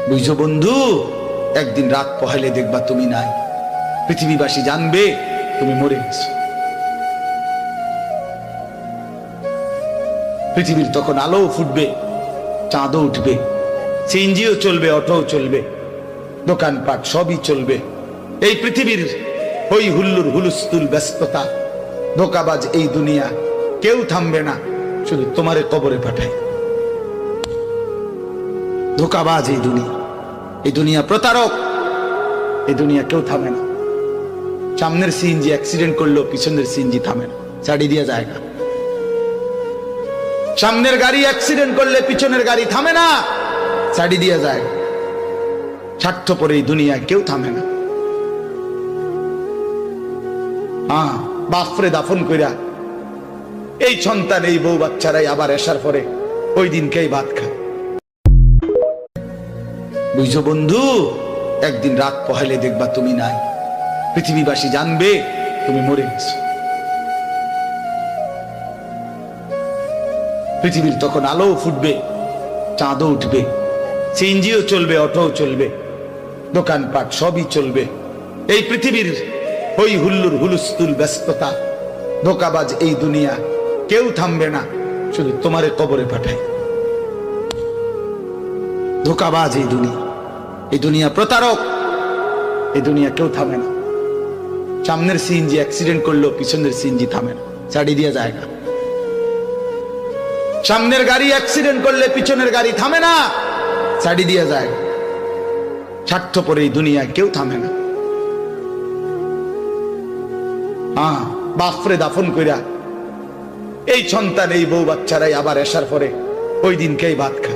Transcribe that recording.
বুঝছো বন্ধু, একদিন রাত পহেলে দেখবা তুমি নাই, পৃথিবীবাসী জানবে তুমি মরে গেছো। পৃথিবীর তখন আলো ফুটবে, চাঁদও উঠবে, সিএনজিও চলবে, অটোও চলবে, দোকানপাট সবই চলবে। এই পৃথিবীর হই হুল্লুর হুলুস্থুল ব্যস্ততা, ধোকাবাজ এই দুনিয়া, কেউ থামবে না, শুধু তোমারে কবরে পাঠায়। ধোকাবাজ এই দুনিয়া, এই দুনিয়া প্রতারক, এই দুনিয়া কেউ থামে না। সামনের সিএনজি অ্যাক্সিডেন্ট করলো, পিছনের সিএনজি থামে না, ছাড়ি দিয়ে যায় না। সামনের গাড়ি অ্যাক্সিডেন্ট করলে পিছনের গাড়ি থামে না, ছাড়ি দিয়ে যায়। স্বার্থপর এই দুনিয়ায় কেউ থামে না। বাপরে দাফন কইরা এই সন্তান, এই বউ বাচ্চারাই আবার আসার পরে ওই দিনকেই ভাত খায়। বুঝছো বন্ধু, একদিন রাত পহেলে দেখবা তুমি নাই, পৃথিবীবাসী জানবে তুমি মরে গেছো। পৃথিবীর তখন আলো ফুটবে, চাঁদও উঠবে, সিএনজিও চলবে, অটোও চলবে, দোকানপাট সবই চলবে। এই পৃথিবীর হই হুল্লুর হুলুস্থুল ব্যস্ততা, ধোকাবাজ এই দুনিয়া, কেউ থামবে না, শুধু তোমারে কবরে পাঠায়। ধোকাবাজ এই দুনিয়া, এই দুনিয়া প্রতারক, এই দুনিয়া কেউ থামে না। সামনের সিএনজি অ্যাক্সিডেন্ট করলো, পিছনের সিএনজি থামে না, ছাড়ি দিয়ে যায় না। সামনের গাড়ি অ্যাক্সিডেন্ট করলে পিছনের গাড়ি থামে না, ছাড়ি দিয়ে যায়। স্বার্থপর এই দুনিয়ায় কেউ থামে না। বাপরে দাফন কইরা এই সন্তান, এই বউ বাচ্চারাই আবার আসার পরে ওই দিনকেই ভাত খায়।